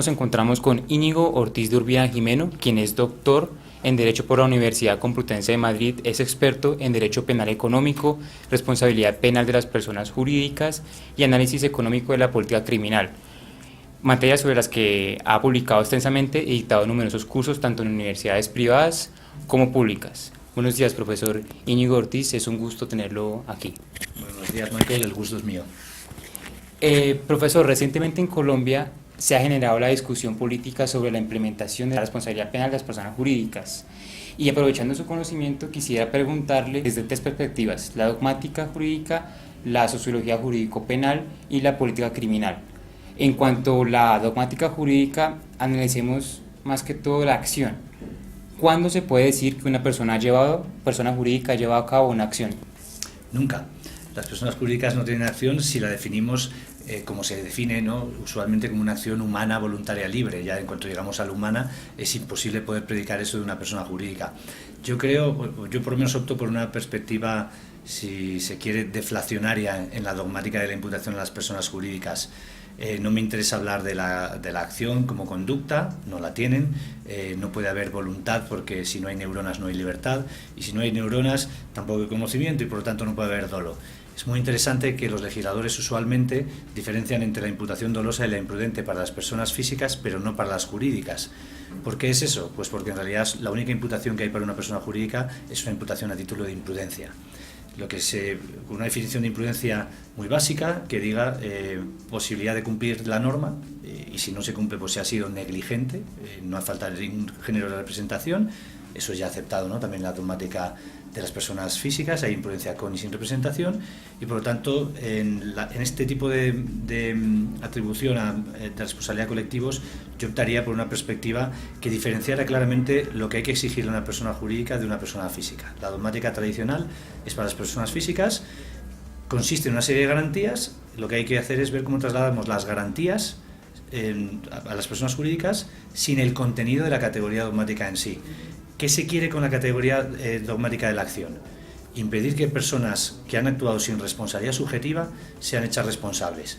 nos encontramos con Íñigo Ortiz de Urbina Jimeno, quien es doctor en Derecho por la Universidad Complutense de Madrid, es experto en Derecho Penal Económico, responsabilidad penal de las personas jurídicas y análisis económico de la política criminal, materias sobre las que ha publicado extensamente y dictado numerosos cursos tanto en universidades privadas como públicas. Buenos días, profesor Íñigo Ortiz, es un gusto tenerlo aquí. Buenos días, Michael, el gusto es mío. Profesor, recientemente en Colombia se ha generado la discusión política sobre la implementación de la responsabilidad penal de las personas jurídicas. Y aprovechando su conocimiento, quisiera preguntarle desde tres perspectivas: la dogmática jurídica, la sociología jurídico-penal y la política criminal. En cuanto a la dogmática jurídica, analicemos más que todo la acción. ¿Cuándo se puede decir que una persona jurídica ha llevado a cabo una acción? Nunca. Las personas jurídicas no tienen acción si la definimos como se define, ¿no?, usualmente como una acción humana, voluntaria, libre. Ya en cuanto llegamos a la humana es imposible poder predicar eso de una persona jurídica. Yo por lo menos opto por una perspectiva, si se quiere, deflacionaria en la dogmática de la imputación a las personas jurídicas. No me interesa hablar de la acción como conducta, no la tienen, no puede haber voluntad porque si no hay neuronas no hay libertad, y si no hay neuronas tampoco hay conocimiento y por lo tanto no puede haber dolo. Es muy interesante que los legisladores usualmente diferencian entre la imputación dolosa y la imprudente para las personas físicas, pero no para las jurídicas. ¿Por qué es eso? Pues porque en realidad la única imputación que hay para una persona jurídica es una imputación a título de imprudencia. Una definición de imprudencia muy básica que diga posibilidad de cumplir la norma, y si no se cumple pues se ha sido negligente, no hace falta ningún género de representación. Eso es ya aceptado, ¿no?, también en la dogmática de las personas físicas, hay imprudencia con y sin representación, y por lo tanto en este tipo de atribución de responsabilidad a colectivos yo optaría por una perspectiva que diferenciara claramente lo que hay que exigirle a una persona jurídica de una persona física. La dogmática tradicional es para las personas físicas, consiste en una serie de garantías. Lo que hay que hacer es ver cómo trasladamos las garantías a las personas jurídicas sin el contenido de la categoría dogmática en sí. ¿Qué se quiere con la categoría dogmática de la acción? Impedir que personas que han actuado sin responsabilidad subjetiva sean hechas responsables.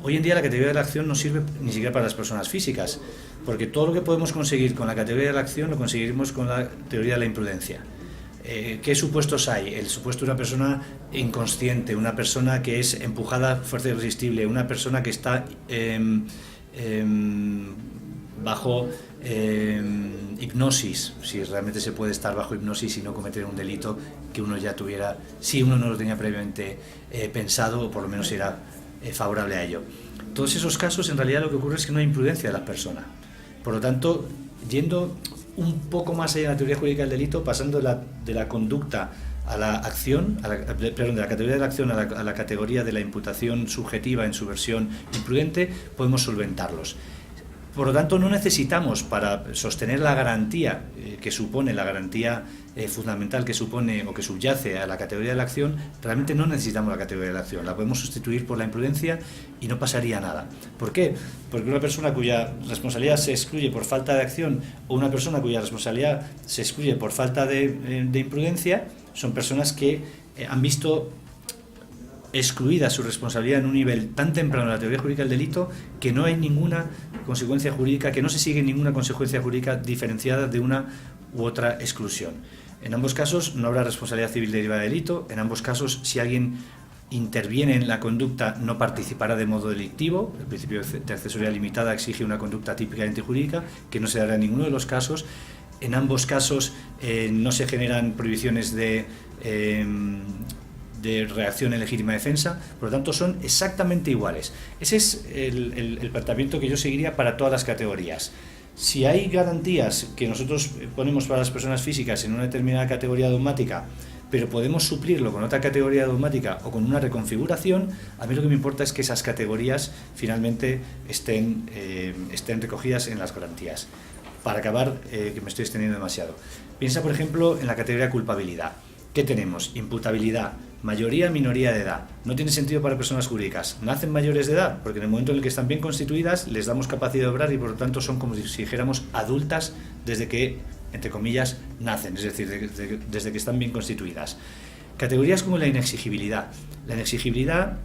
Hoy en día la categoría de la acción no sirve ni siquiera para las personas físicas, porque todo lo que podemos conseguir con la categoría de la acción lo conseguiremos con la teoría de la imprudencia. ¿Qué supuestos hay? El supuesto de una persona inconsciente, una persona que es empujada a fuerza irresistible, una persona que está bajo hipnosis, si realmente se puede estar bajo hipnosis y no cometer un delito que uno ya tuviera, si uno no lo tenía previamente pensado, o por lo menos era favorable a ello. Todos esos casos, en realidad lo que ocurre es que no hay imprudencia de la persona. Por lo tanto, yendo un poco más allá de la teoría jurídica del delito, pasando de la conducta a la acción, de la categoría de la acción a la categoría de la imputación subjetiva en su versión imprudente, podemos solventarlos. Por lo tanto, no necesitamos, para sostener la garantía que supone, la garantía fundamental que supone o que subyace a la categoría de la acción, realmente no necesitamos la categoría de la acción, la podemos sustituir por la imprudencia y no pasaría nada. ¿Por qué? Porque una persona cuya responsabilidad se excluye por falta de acción o una persona cuya responsabilidad se excluye por falta de imprudencia son personas que han visto excluida su responsabilidad en un nivel tan temprano de la teoría jurídica del delito que no hay ninguna consecuencia jurídica, que no se sigue ninguna consecuencia jurídica diferenciada de una u otra exclusión. En ambos casos no habrá responsabilidad civil derivada de delito. En ambos casos, si alguien interviene en la conducta, no participará de modo delictivo. El principio de accesoría limitada exige una conducta típicamente jurídica, que no se dará en ninguno de los casos. En ambos casos no se generan prohibiciones de reacción en legítima defensa, por lo tanto son exactamente iguales. Ese es el planteamiento que yo seguiría para todas las categorías. Si hay garantías que nosotros ponemos para las personas físicas en una determinada categoría dogmática, pero podemos suplirlo con otra categoría dogmática o con una reconfiguración, a mí lo que me importa es que esas categorías finalmente estén recogidas en las garantías. Para acabar, que me estoy extendiendo demasiado, piensa por ejemplo en la categoría culpabilidad. ¿Qué tenemos? Imputabilidad, mayoría, minoría de edad. No tiene sentido para personas jurídicas. Nacen mayores de edad, porque en el momento en el que están bien constituidas les damos capacidad de obrar y por lo tanto son como si dijéramos adultas desde que, entre comillas, nacen, es decir, desde que están bien constituidas. Categorías como la inexigibilidad. La inexigibilidad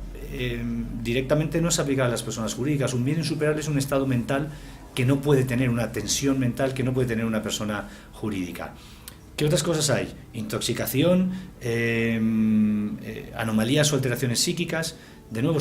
directamente no es aplicable a las personas jurídicas. Un bien insuperable es un estado mental que no puede tener, una tensión mental que no puede tener una persona jurídica. ¿Qué otras cosas hay? Intoxicación, anomalías o alteraciones psíquicas. De nuevo,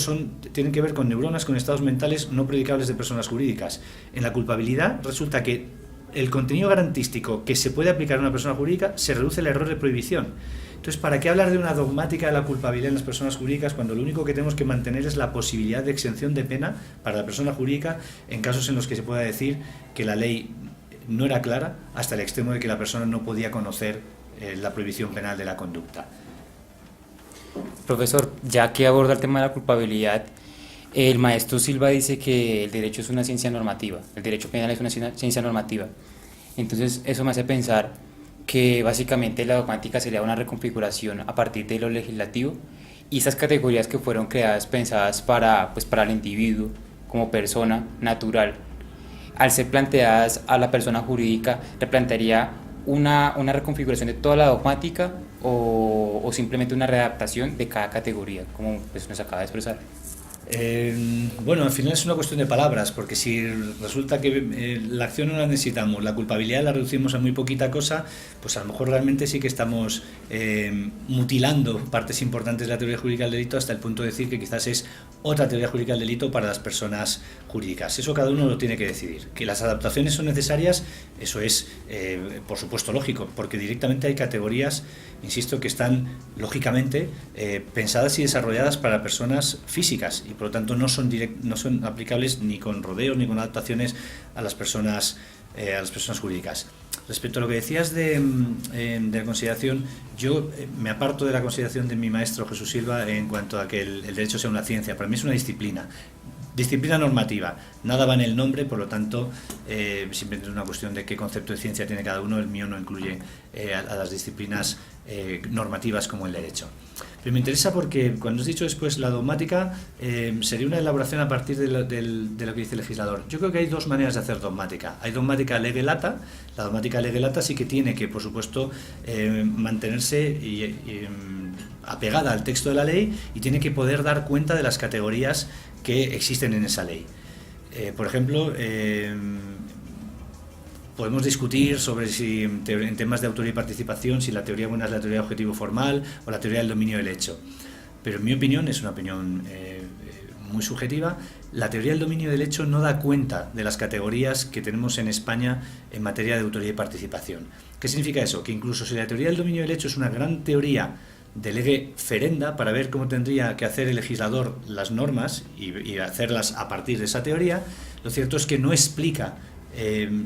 tienen que ver con neuronas, con estados mentales no predicables de personas jurídicas. En la culpabilidad resulta que el contenido garantístico que se puede aplicar a una persona jurídica se reduce el error de prohibición. Entonces, ¿para qué hablar de una dogmática de la culpabilidad en las personas jurídicas cuando lo único que tenemos que mantener es la posibilidad de exención de pena para la persona jurídica en casos en los que se pueda decir que la ley no era clara hasta el extremo de que la persona no podía conocer la prohibición penal de la conducta? Profesor, ya que aborda el tema de la culpabilidad, el maestro Silva dice que el derecho es una ciencia normativa, el derecho penal es una ciencia normativa. Entonces eso me hace pensar que básicamente la dogmática sería una reconfiguración a partir de lo legislativo, y esas categorías que fueron creadas, pensadas para el individuo como persona natural, al ser planteadas a la persona jurídica, ¿replantearía una reconfiguración de toda la dogmática o simplemente una readaptación de cada categoría, como pues nos acaba de expresar? Bueno, al final es una cuestión de palabras, porque si resulta que la acción no la necesitamos, la culpabilidad la reducimos a muy poquita cosa, pues a lo mejor realmente sí que estamos mutilando partes importantes de la teoría jurídica del delito hasta el punto de decir que quizás es otra teoría jurídica del delito para las personas jurídicas. Eso cada uno lo tiene que decidir. Que las adaptaciones son necesarias, eso es por supuesto lógico, porque directamente hay categorías, insisto, que están lógicamente pensadas y desarrolladas para personas físicas y por lo tanto no son aplicables ni con rodeos ni con adaptaciones a las personas jurídicas. Respecto a lo que decías de la consideración, yo me aparto de la consideración de mi maestro Jesús Silva en cuanto a que el derecho sea una ciencia. Para mí es una disciplina normativa, nada va en el nombre, por lo tanto simplemente es una cuestión de qué concepto de ciencia tiene cada uno. El mío no incluye a las disciplinas normativas como el derecho. Pero me interesa porque cuando has dicho después la dogmática sería una elaboración a partir de lo que dice el legislador. Yo creo que hay dos maneras de hacer dogmática. Hay dogmática lege lata. La dogmática lege lata sí que tiene que, por supuesto, mantenerse apegada al texto de la ley y tiene que poder dar cuenta de las categorías que existen en esa ley. Por ejemplo, podemos discutir sobre si en temas de autoría y participación, si la teoría buena es la teoría de objetivo formal o la teoría del dominio del hecho. Pero en mi opinión, es una opinión muy subjetiva, la teoría del dominio del hecho no da cuenta de las categorías que tenemos en España en materia de autoría y participación. ¿Qué significa eso? Que incluso si la teoría del dominio del hecho es una gran teoría de lege ferenda para ver cómo tendría que hacer el legislador las normas y hacerlas a partir de esa teoría, lo cierto es que no explica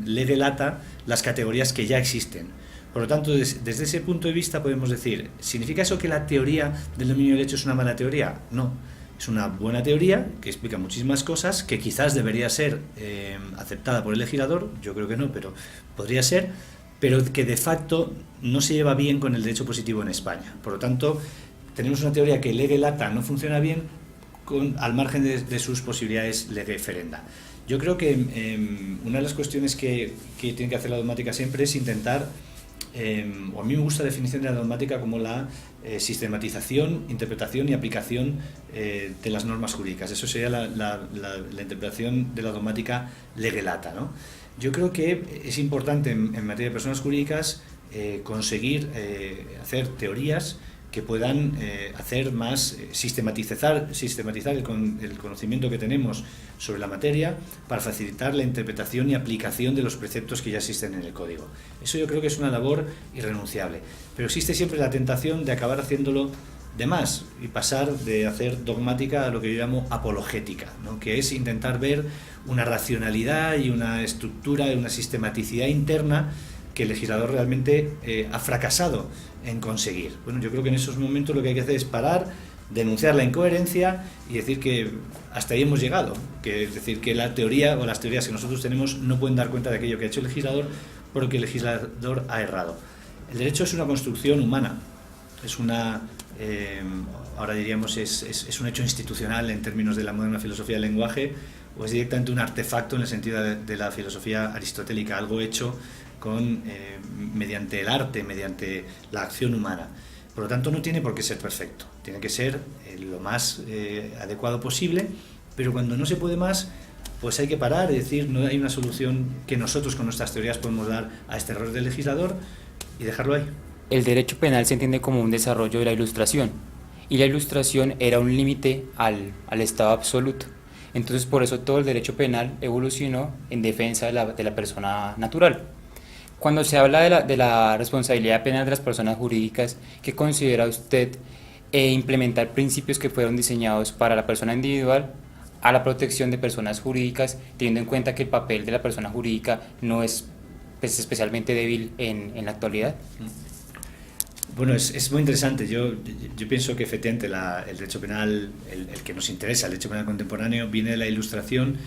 lege lata las categorías que ya existen. Por lo tanto, desde ese punto de vista podemos decir, ¿significa eso que la teoría del dominio del hecho es una mala teoría? No, es una buena teoría que explica muchísimas cosas, que quizás debería ser aceptada por el legislador, yo creo que no, pero podría ser, pero que de facto no se lleva bien con el derecho positivo en España. Por lo tanto, tenemos una teoría que lege lata no funciona bien al margen de sus posibilidades lege ferenda. Yo creo que una de las cuestiones que tiene que hacer la dogmática siempre es intentar, o a mí me gusta la definición de la dogmática como la sistematización, interpretación y aplicación de las normas jurídicas. Eso sería la interpretación de la dogmática lege lata, ¿no? Yo creo que es importante en materia de personas jurídicas conseguir hacer teorías que puedan hacer más, sistematizar el conocimiento que tenemos sobre la materia para facilitar la interpretación y aplicación de los preceptos que ya existen en el código. Eso yo creo que es una labor irrenunciable. Pero existe siempre la tentación de acabar haciéndolo de más y pasar de hacer dogmática a lo que yo llamo apologética, ¿no? Que es intentar ver una racionalidad y una estructura y una sistematicidad interna que el legislador realmente ha fracasado en conseguir. Bueno, yo creo que en esos momentos lo que hay que hacer es parar, denunciar la incoherencia y decir que hasta ahí hemos llegado, es decir, que la teoría o las teorías que nosotros tenemos no pueden dar cuenta de aquello que ha hecho el legislador porque el legislador ha errado. El derecho es una construcción humana, es una, ahora diríamos, es un hecho institucional en términos de la moderna filosofía del lenguaje, o es directamente un artefacto en el sentido de la filosofía aristotélica, algo hecho mediante el arte, mediante la acción humana. Por lo tanto, no tiene por qué ser perfecto, tiene que ser lo más adecuado posible, pero cuando no se puede más, pues hay que parar y decir, no hay una solución que nosotros con nuestras teorías podemos dar a este error del legislador y dejarlo ahí. El derecho penal se entiende como un desarrollo de la Ilustración, y la Ilustración era un límite al Estado absoluto. Entonces, por eso todo el derecho penal evolucionó en defensa de la persona natural. Cuando se habla de la responsabilidad penal de las personas jurídicas, ¿qué considera usted implementar principios que fueron diseñados para la persona individual a la protección de personas jurídicas, teniendo en cuenta que el papel de la persona jurídica no es pues, especialmente débil en la actualidad? Bueno, es muy interesante. Yo pienso que efectivamente el derecho penal, el que nos interesa, el derecho penal contemporáneo, viene de la Ilustración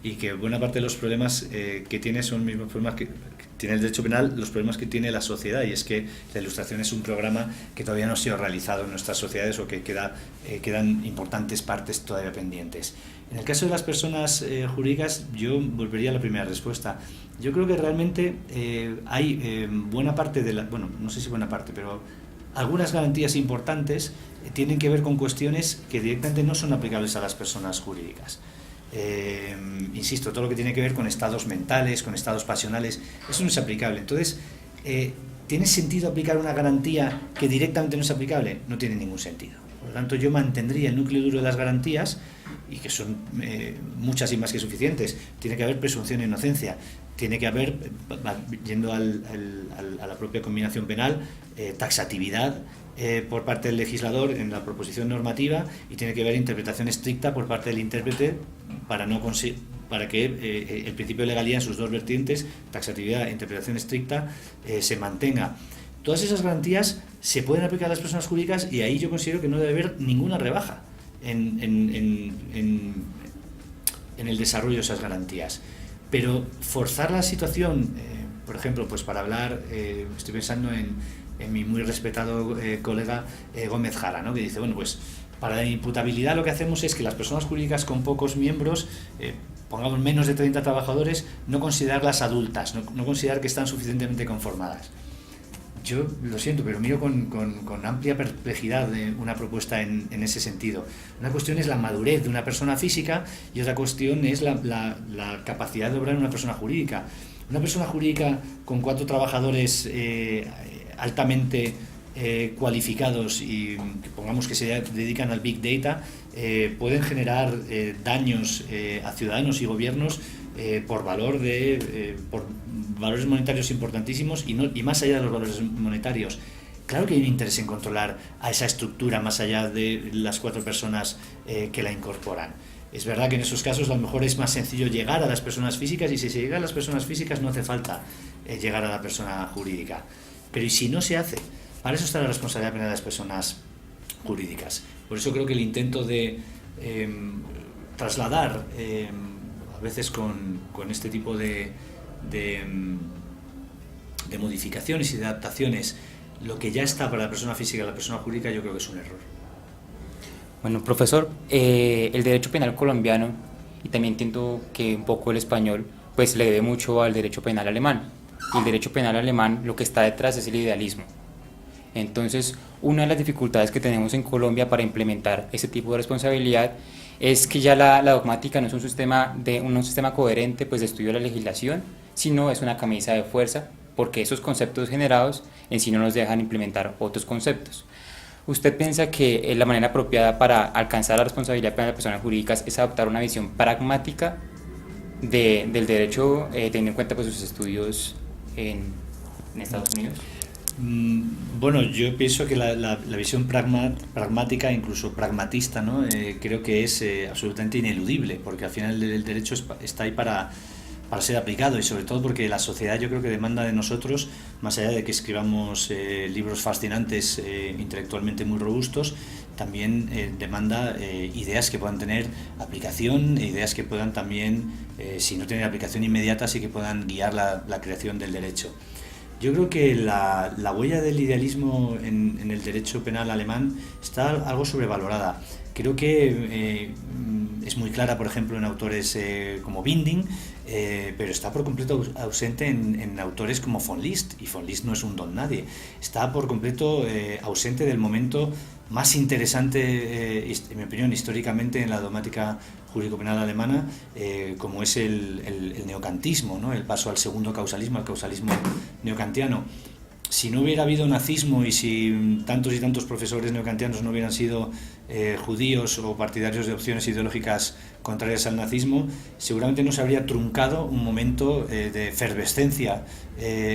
y que buena parte de los problemas que tiene son los mismos problemas que tiene el derecho penal, los problemas que tiene la sociedad, y es que la Ilustración es un programa que todavía no ha sido realizado en nuestras sociedades o que quedan importantes partes todavía pendientes. En el caso de las personas jurídicas, yo volvería a la primera respuesta. Yo creo que realmente hay buena parte de bueno, no sé si buena parte, pero algunas garantías importantes tienen que ver con cuestiones que directamente no son aplicables a las personas jurídicas. Insisto, todo lo que tiene que ver con estados mentales, con estados pasionales, eso no es aplicable. Entonces, ¿tiene sentido aplicar una garantía que directamente no es aplicable? No tiene ningún sentido. Por lo tanto, yo mantendría el núcleo duro de las garantías, y que son muchas y más que suficientes. Tiene que haber presunción de inocencia, tiene que haber, yendo a la propia combinación penal, taxatividad por parte del legislador en la proposición normativa, y tiene que haber interpretación estricta por parte del intérprete para que el principio de legalidad en sus dos vertientes, taxatividad e interpretación estricta, se mantenga. Todas esas garantías se pueden aplicar a las personas jurídicas, y ahí yo considero que no debe haber ninguna rebaja en el desarrollo de esas garantías. Pero forzar la situación, por ejemplo, pues para hablar, estoy pensando en mi muy respetado colega Gómez Jara, ¿no? Que dice, bueno, pues para la imputabilidad lo que hacemos es que las personas jurídicas con pocos miembros, pongamos menos de 30 trabajadores, no considerarlas adultas, no considerar que están suficientemente conformadas. Yo lo siento, pero miro con amplia perplejidad de una propuesta en ese sentido. Una cuestión es la madurez de una persona física, y otra cuestión es la capacidad de obrar en una persona jurídica. Una persona jurídica con 4 trabajadores altamente cualificados y que pongamos que se dedican al Big Data, pueden generar daños a ciudadanos y gobiernos por valores monetarios importantísimos, y más allá de los valores monetarios. Claro que hay un interés en controlar a esa estructura más allá de las 4 personas que la incorporan. Es verdad que en esos casos a lo mejor es más sencillo llegar a las personas físicas, y si se llega a las personas físicas no hace falta llegar a la persona jurídica. Pero ¿y si no se hace? Para eso está la responsabilidad penal de las personas jurídicas. Por eso creo que el intento de trasladar, a veces con este tipo de modificaciones y de adaptaciones, lo que ya está para la persona física y la persona jurídica, yo creo que es un error. Bueno, profesor, el derecho penal colombiano, y también entiendo que un poco el español, pues le debe mucho al derecho penal alemán. Y el derecho penal alemán, lo que está detrás es el idealismo. Entonces, una de las dificultades que tenemos en Colombia para implementar ese tipo de responsabilidad es que ya la dogmática no es un sistema coherente pues, de estudio de la legislación, sino es una camisa de fuerza, porque esos conceptos generados en sí no nos dejan implementar otros conceptos. ¿Usted piensa que la manera apropiada para alcanzar la responsabilidad penal de personas jurídicas es adoptar una visión pragmática del derecho, teniendo en cuenta pues, sus estudios en Estados Unidos? Bueno, yo pienso que la visión pragmática, incluso pragmatista, ¿no? Creo que es absolutamente ineludible, porque al final el derecho está ahí para ser aplicado, y sobre todo porque la sociedad, yo creo que demanda de nosotros, más allá de que escribamos libros fascinantes, intelectualmente muy robustos, también demanda ideas que puedan tener aplicación, e ideas que puedan también, si no tienen aplicación inmediata, sí que puedan guiar la creación del derecho. Yo creo que la huella del idealismo en el derecho penal alemán está algo sobrevalorada. Creo que es muy clara, por ejemplo, en autores como Binding, pero está por completo ausente en autores como von List, y von List no es un don nadie. Está por completo ausente del momento más interesante, en mi opinión, históricamente en la dogmática jurídico-penal alemana, como es el neocantismo, ¿no? El paso al segundo causalismo, al causalismo neocantiano. Si no hubiera habido nazismo y si tantos y tantos profesores neocantianos no hubieran sido judíos o partidarios de opciones ideológicas contrarias al nazismo, seguramente no se habría truncado un momento de efervescencia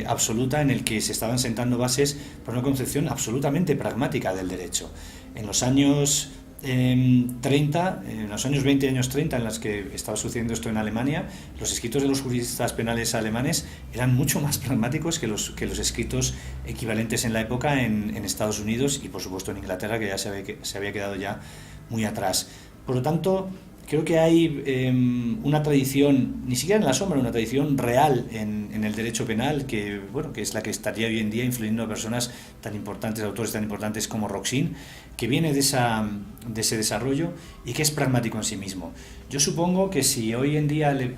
absoluta en el que se estaban sentando bases para una concepción absolutamente pragmática del derecho. En los años 30, en los años 20 y años 30 en los que estaba sucediendo esto en Alemania, los escritos de los juristas penales alemanes eran mucho más pragmáticos que los escritos equivalentes en la época en Estados Unidos y por supuesto en Inglaterra, que ya se había quedado ya muy atrás. Por lo tanto, creo que hay una tradición, ni siquiera en la sombra, una tradición real en el derecho penal que es la que estaría hoy en día influyendo a personas tan importantes, autores tan importantes como Roxin, que viene de ese desarrollo y que es pragmático en sí mismo. Yo supongo que si hoy en día le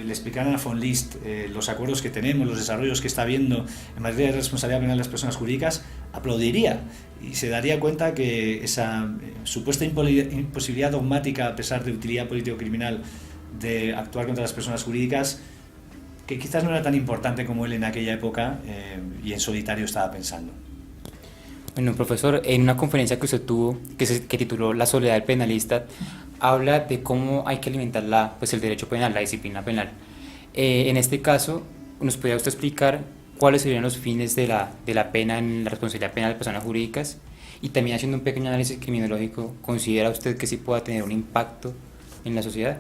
explicaran a von List los acuerdos que tenemos, los desarrollos que está habiendo en materia de responsabilidad penal de las personas jurídicas, aplaudiría y se daría cuenta que esa supuesta imposibilidad dogmática, a pesar de utilidad político-criminal, de actuar contra las personas jurídicas, que quizás no era tan importante como él en aquella época y en solitario estaba pensando. Bueno, profesor, en una conferencia que usted tuvo, que tituló La soledad del penalista, habla de cómo hay que alimentar el derecho penal, la disciplina penal. En este caso, ¿nos podría usted explicar cuáles serían los fines de la pena en la responsabilidad penal de personas jurídicas? Y también, haciendo un pequeño análisis criminológico, ¿considera usted que sí pueda tener un impacto en la sociedad?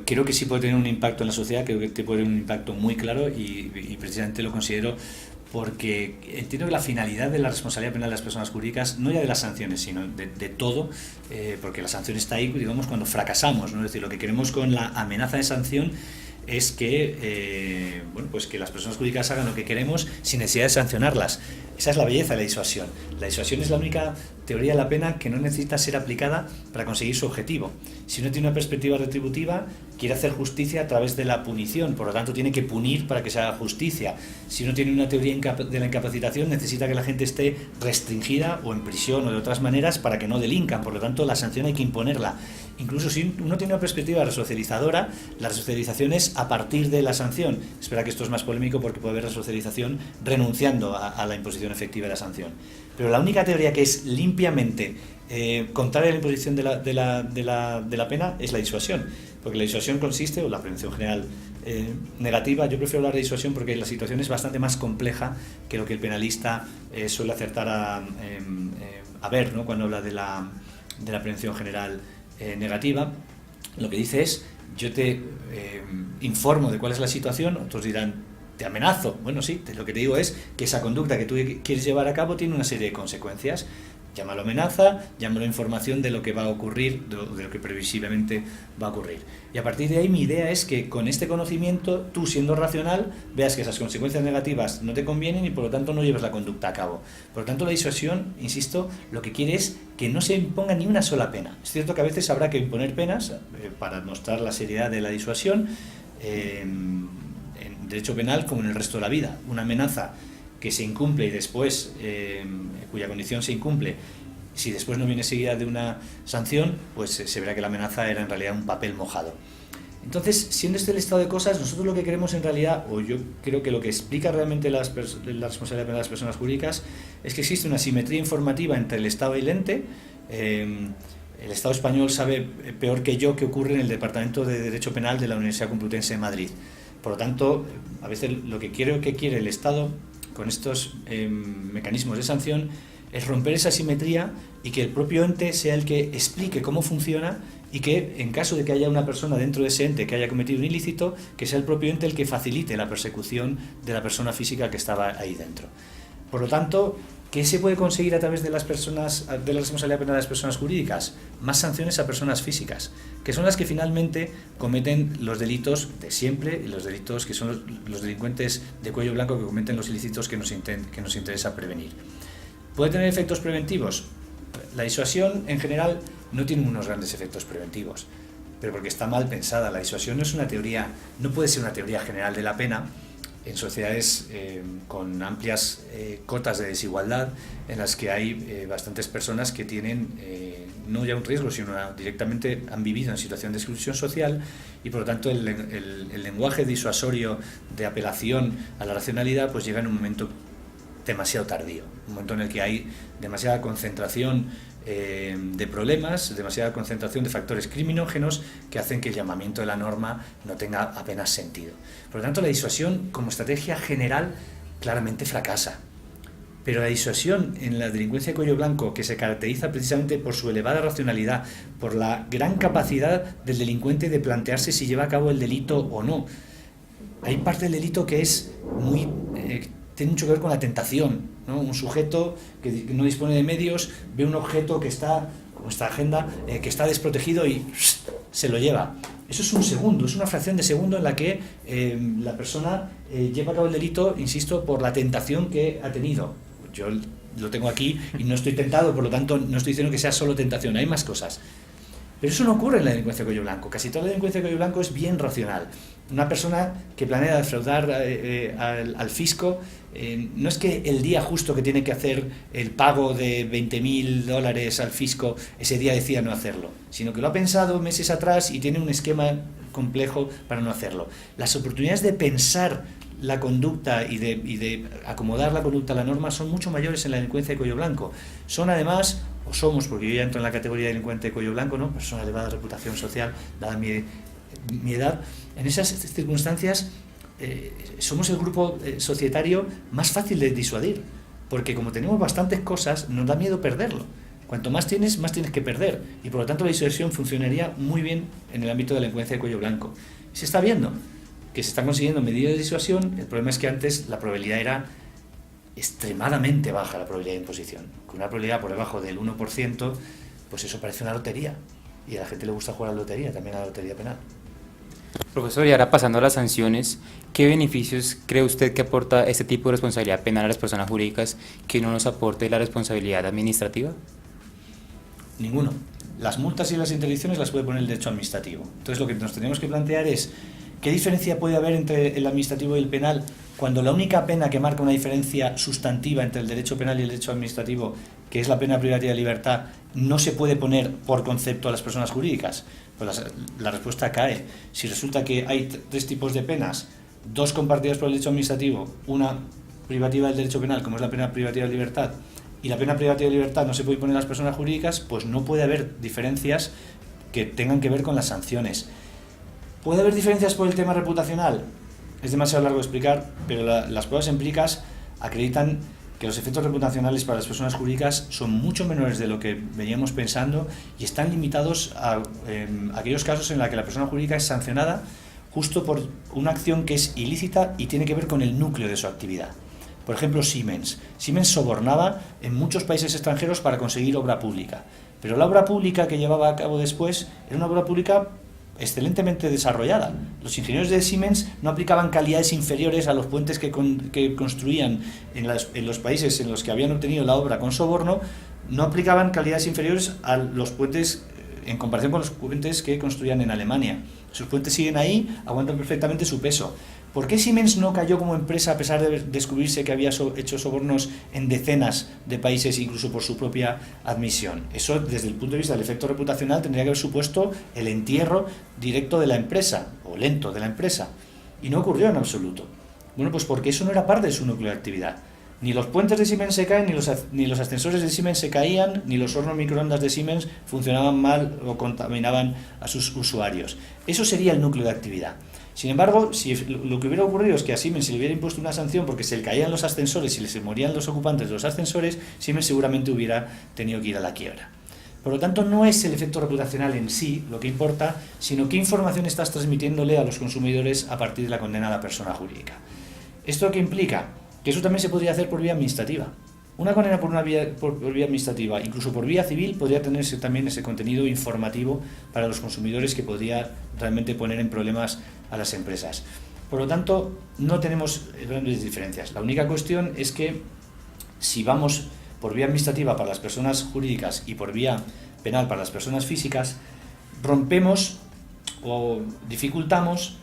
Creo que sí puede tener un impacto en la sociedad, creo que puede tener un impacto muy claro y precisamente lo considero porque entiendo que la finalidad de la responsabilidad penal de las personas jurídicas, no ya de las sanciones, sino de todo, porque la sanción está ahí, digamos, cuando fracasamos, ¿no? Es decir, lo que queremos con la amenaza de sanción es que, que las personas jurídicas hagan lo que queremos sin necesidad de sancionarlas. Esa es la belleza de la disuasión. La disuasión es la única teoría de la pena que no necesita ser aplicada para conseguir su objetivo. Si uno tiene una perspectiva retributiva, quiere hacer justicia a través de la punición, por lo tanto tiene que punir para que se haga justicia. Si uno tiene una teoría de la incapacitación, necesita que la gente esté restringida o en prisión o de otras maneras para que no delincan, por lo tanto la sanción hay que imponerla. Incluso si uno tiene una perspectiva resocializadora, la resocialización es a partir de la sanción. Espera que esto es más polémico porque puede haber resocialización renunciando a la imposición efectiva de la sanción. Pero la única teoría que es limpiamente contraria a la imposición de la pena es la disuasión, porque la disuasión consiste, o la prevención general negativa, yo prefiero hablar de disuasión porque la situación es bastante más compleja que lo que el penalista suele acertar a ver, ¿no? Cuando habla de la prevención general negativa. Lo que dice es: yo te informo de cuál es la situación, otros dirán, te amenazo. Bueno, sí, lo que te digo es que esa conducta que tú quieres llevar a cabo tiene una serie de consecuencias. Llámalo amenaza, llámalo información de lo que va a ocurrir, de lo que previsiblemente va a ocurrir. Y a partir de ahí mi idea es que con este conocimiento, tú siendo racional, veas que esas consecuencias negativas no te convienen y por lo tanto no llevas la conducta a cabo. Por lo tanto la disuasión, insisto, lo que quiere es que no se imponga ni una sola pena. Es cierto que a veces habrá que imponer penas para mostrar la seriedad de la disuasión en derecho penal como en el resto de la vida. Una amenaza que se incumple y después, cuya condición se incumple, si después no viene seguida de una sanción, pues se verá que la amenaza era en realidad un papel mojado. Entonces, siendo este el estado de cosas, nosotros lo que queremos en realidad, o yo creo que lo que explica realmente la responsabilidad penal de las personas jurídicas, es que existe una simetría informativa entre el Estado y el ente. El Estado español sabe peor que yo qué ocurre en el Departamento de Derecho Penal de la Universidad Complutense de Madrid. Por lo tanto, a veces lo que quiere el Estado con estos mecanismos de sanción es romper esa simetría y que el propio ente sea el que explique cómo funciona y que en caso de que haya una persona dentro de ese ente que haya cometido un ilícito, que sea el propio ente el que facilite la persecución de la persona física que estaba ahí dentro. Por lo tanto, ¿qué se puede conseguir a través de la responsabilidad penal de las personas jurídicas? Más sanciones a personas físicas, que son las que finalmente cometen los delitos de siempre y los delitos que son los delincuentes de cuello blanco que cometen los ilícitos que nos interesa prevenir. ¿Puede tener efectos preventivos? La disuasión en general no tiene unos grandes efectos preventivos, pero porque está mal pensada. La disuasión no es una teoría, no puede ser una teoría general de la pena, en sociedades con amplias cotas de desigualdad, en las que hay bastantes personas que tienen no ya un riesgo, sino directamente han vivido en situación de exclusión social, y por lo tanto el lenguaje disuasorio de apelación a la racionalidad pues llega en un momento demasiado tardío, un momento en el que hay demasiada concentración de problemas, demasiada concentración de factores criminógenos que hacen que el llamamiento de la norma no tenga apenas sentido. Por lo tanto, la disuasión como estrategia general claramente fracasa. Pero la disuasión en la delincuencia de cuello blanco, que se caracteriza precisamente por su elevada racionalidad, por la gran capacidad del delincuente de plantearse si lleva a cabo el delito o no. Hay parte del delito que es muy tiene mucho que ver con la tentación, ¿no? Un sujeto que no dispone de medios ve un objeto que está, como esta agenda, que está desprotegido y se lo lleva. Eso es un segundo, es una fracción de segundo en la que la persona lleva a cabo el delito, insisto, por la tentación que ha tenido. Yo lo tengo aquí y no estoy tentado, por lo tanto no estoy diciendo que sea solo tentación, hay más cosas. Pero eso no ocurre en la delincuencia de cuello blanco. Casi toda la delincuencia de cuello blanco es bien racional. Una persona que planea defraudar al fisco, no es que el día justo que tiene que hacer el pago de $20.000 al fisco, ese día decida no hacerlo, sino que lo ha pensado meses atrás y tiene un esquema complejo para no hacerlo. Las oportunidades de pensar la conducta y de acomodar la conducta a la norma son mucho mayores en la delincuencia de cuello blanco. Son además, o somos, porque yo ya entro en la categoría de delincuente de cuello blanco, ¿no? Persona de elevada reputación social, dada mi edad, en esas circunstancias somos el grupo societario más fácil de disuadir, porque como tenemos bastantes cosas, nos da miedo perderlo. Cuanto más tienes que perder, y por lo tanto la disuasión funcionaría muy bien en el ámbito de la delincuencia de cuello blanco. Se está viendo que se están consiguiendo medidas de disuasión. El problema es que antes la probabilidad era extremadamente baja, la probabilidad de imposición. Con una probabilidad por debajo del 1%, pues eso parece una lotería. Y a la gente le gusta jugar a la lotería, también a la lotería penal. Profesor, y ahora pasando a las sanciones, ¿qué beneficios cree usted que aporta este tipo de responsabilidad penal a las personas jurídicas que no nos aporte la responsabilidad administrativa? Ninguno. Las multas y las interdicciones las puede poner el derecho administrativo. Entonces lo que nos tenemos que plantear es ¿qué diferencia puede haber entre el administrativo y el penal cuando la única pena que marca una diferencia sustantiva entre el derecho penal y el derecho administrativo, que es la pena privativa de libertad, no se puede poner por concepto a las personas jurídicas? Pues la respuesta cae. Si resulta que hay tres tipos de penas, dos compartidas por el derecho administrativo, una privativa del derecho penal, como es la pena privativa de libertad, y la pena privativa de libertad no se puede poner a las personas jurídicas, pues no puede haber diferencias que tengan que ver con las sanciones. ¿Puede haber diferencias por el tema reputacional? Es demasiado largo de explicar, pero las pruebas empíricas acreditan que los efectos reputacionales para las personas jurídicas son mucho menores de lo que veníamos pensando y están limitados a aquellos casos en los que la persona jurídica es sancionada justo por una acción que es ilícita y tiene que ver con el núcleo de su actividad. Por ejemplo, Siemens. Siemens sobornaba en muchos países extranjeros para conseguir obra pública, pero la obra pública que llevaba a cabo después era una obra pública excelentemente desarrollada. Los ingenieros de Siemens no aplicaban calidades inferiores a los puentes que construían en los países en los que habían obtenido la obra con soborno, no aplicaban calidades inferiores a los puentes en comparación con los puentes que construían en Alemania. Sus puentes siguen ahí, aguantan perfectamente su peso. ¿Por qué Siemens no cayó como empresa a pesar de descubrirse que había hecho sobornos en decenas de países, incluso por su propia admisión? Eso, desde el punto de vista del efecto reputacional, tendría que haber supuesto el entierro directo de la empresa, o lento de la empresa, y no ocurrió en absoluto. Bueno, pues porque eso no era parte de su núcleo de actividad. Ni los puentes de Siemens se caen, ni los ascensores de Siemens se caían, ni los hornos microondas de Siemens funcionaban mal o contaminaban a sus usuarios. Eso sería el núcleo de actividad. Sin embargo, si lo que hubiera ocurrido es que a Siemens se le hubiera impuesto una sanción porque se le caían los ascensores y se morían los ocupantes de los ascensores, Siemens seguramente hubiera tenido que ir a la quiebra. Por lo tanto, no es el efecto reputacional en sí lo que importa, sino qué información estás transmitiéndole a los consumidores a partir de la condena a la persona jurídica. ¿Esto qué implica? Que eso también se podría hacer por vía administrativa. Una condena por vía administrativa, incluso por vía civil, podría tener también ese contenido informativo para los consumidores que podría realmente poner en problemas a las empresas. Por lo tanto, no tenemos grandes diferencias. La única cuestión es que si vamos por vía administrativa para las personas jurídicas y por vía penal para las personas físicas, rompemos o dificultamos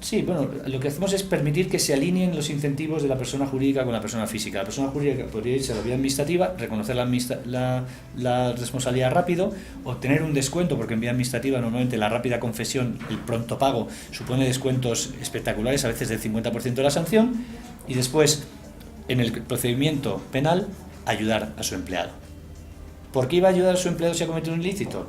Sí, bueno, lo que hacemos es permitir que se alineen los incentivos de la persona jurídica con la persona física. La persona jurídica podría irse a la vía administrativa, reconocer la responsabilidad rápido, obtener un descuento, porque en vía administrativa normalmente la rápida confesión, el pronto pago, supone descuentos espectaculares, a veces del 50% de la sanción, y después, en el procedimiento penal, ayudar a su empleado. ¿Por qué iba a ayudar a su empleado si ha cometido un ilícito?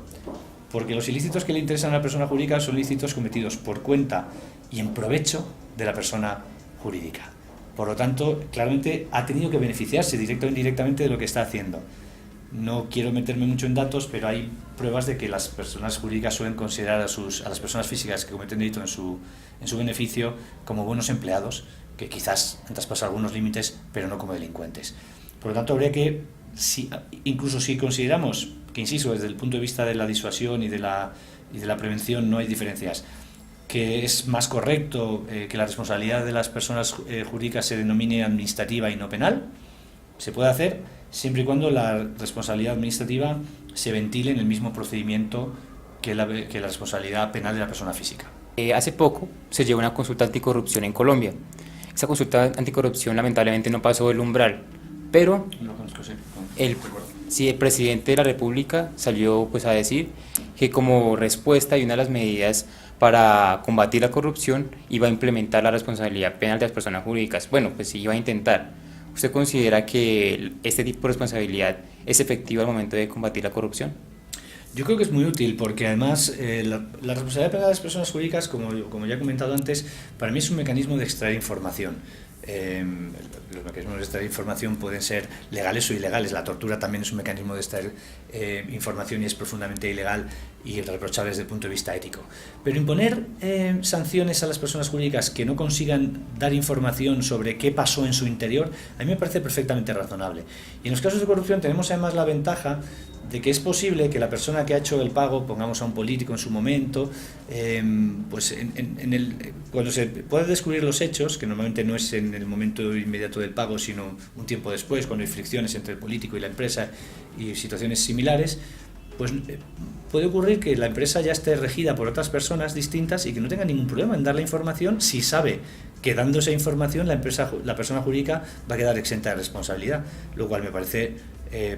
Porque los ilícitos que le interesan a la persona jurídica son ilícitos cometidos por cuenta y en provecho de la persona jurídica. Por lo tanto, claramente ha tenido que beneficiarse directa o indirectamente de lo que está haciendo. No quiero meterme mucho en datos, pero hay pruebas de que las personas jurídicas suelen considerar a las personas físicas que cometen delito en su beneficio como buenos empleados, que quizás han traspasado algunos límites, pero no como delincuentes. Por lo tanto, habría que, incluso si consideramos que, insisto, desde el punto de vista de la disuasión y de la prevención no hay diferencias, que es más correcto que la responsabilidad de las personas jurídicas se denomine administrativa y no penal, se puede hacer siempre y cuando la responsabilidad administrativa se ventile en el mismo procedimiento que la responsabilidad penal de la persona física. Hace poco se llevó una consulta anticorrupción en Colombia. Esa consulta anticorrupción lamentablemente no pasó del umbral, pero No lo conozco, sí. el presidente de la República salió pues a decir que como respuesta y una de las medidas para combatir la corrupción iba a implementar la responsabilidad penal de las personas jurídicas. Bueno, pues sí iba a intentar. ¿Usted considera que este tipo de responsabilidad es efectiva al momento de combatir la corrupción? Yo creo que es muy útil porque además la responsabilidad penal de las personas jurídicas, como ya he comentado antes, para mí es un mecanismo de extraer información. Los mecanismos de extraer información pueden ser legales o ilegales. La tortura también es un mecanismo de extraer información y es profundamente ilegal y reprochable desde el punto de vista ético. Pero imponer sanciones a las personas jurídicas que no consigan dar información sobre qué pasó en su interior, a mí me parece perfectamente razonable. Y en los casos de corrupción tenemos además la ventaja de que es posible que la persona que ha hecho el pago, pongamos a un político en su momento, pues cuando se pueda descubrir los hechos, que normalmente no es en el momento inmediato del pago, sino un tiempo después, cuando hay fricciones entre el político y la empresa y situaciones similares, pues puede ocurrir que la empresa ya esté regida por otras personas distintas y que no tenga ningún problema en dar la información si sabe que dando esa información la persona jurídica va a quedar exenta de responsabilidad, lo cual me parece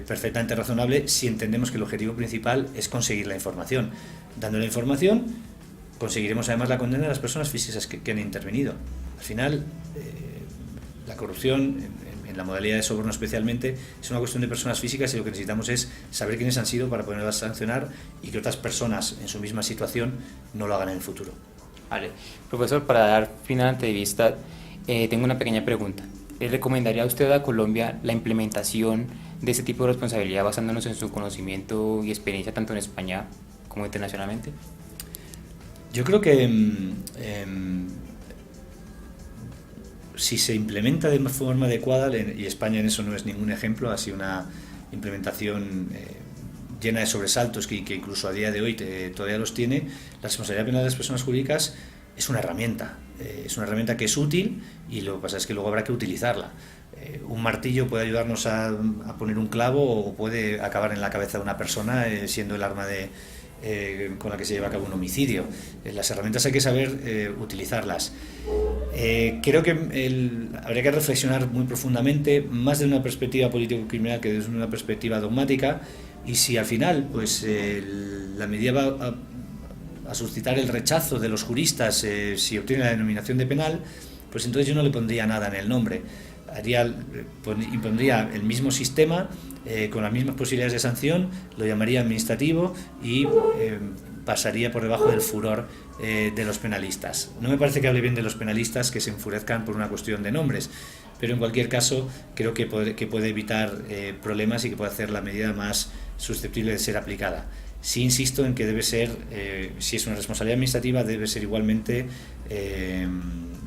perfectamente razonable si entendemos que el objetivo principal es conseguir la información. Dando la información conseguiremos además la condena de las personas físicas que han intervenido. Al final, la corrupción, en la modalidad de soborno especialmente, es una cuestión de personas físicas y lo que necesitamos es saber quiénes han sido para poderlas sancionar y que otras personas en su misma situación no lo hagan en el futuro. Vale. Profesor, para dar fin a la entrevista, tengo una pequeña pregunta. ¿Le recomendaría a usted a Colombia la implementación de este tipo de responsabilidad basándonos en su conocimiento y experiencia tanto en España como internacionalmente? Yo creo que si se implementa de forma adecuada, y España en eso no es ningún ejemplo, ha sido una implementación llena de sobresaltos que incluso a día de hoy todavía los tiene, la responsabilidad penal de las personas jurídicas es una herramienta que es útil y lo que pasa es que luego habrá que utilizarla. Un martillo puede ayudarnos a poner un clavo o puede acabar en la cabeza de una persona siendo el arma con la que se lleva a cabo un homicidio. Las herramientas hay que saber utilizarlas. Creo que habría que reflexionar muy profundamente, más desde una perspectiva político-criminal que desde una perspectiva dogmática, y si al final pues la medida va a suscitar el rechazo de los juristas si obtiene la denominación de penal, pues entonces yo no le pondría nada en el nombre. Impondría el mismo sistema con las mismas posibilidades de sanción, lo llamaría administrativo y pasaría por debajo del furor de los penalistas. No me parece que hable bien de los penalistas que se enfurezcan por una cuestión de nombres, pero en cualquier caso creo que puede evitar problemas y que puede hacer la medida más susceptible de ser aplicada. Sí insisto en que debe ser, si es una responsabilidad administrativa, debe ser igualmente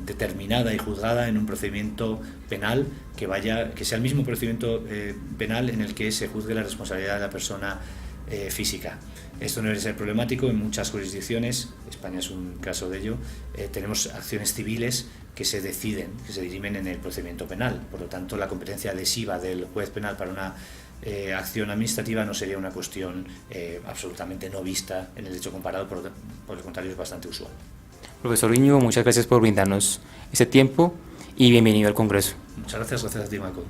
determinada y juzgada en un procedimiento penal que sea el mismo procedimiento penal en el que se juzgue la responsabilidad de la persona física. Esto no debe ser problemático en muchas jurisdicciones, España es un caso de ello, tenemos acciones civiles que se dirimen en el procedimiento penal, por lo tanto la competencia lesiva del juez penal para una acción administrativa no sería una cuestión absolutamente no vista en el derecho comparado, por el contrario es bastante usual. Profesor Íñigo, muchas gracias por brindarnos este tiempo y bienvenido al Congreso. Muchas gracias a ti, Marco.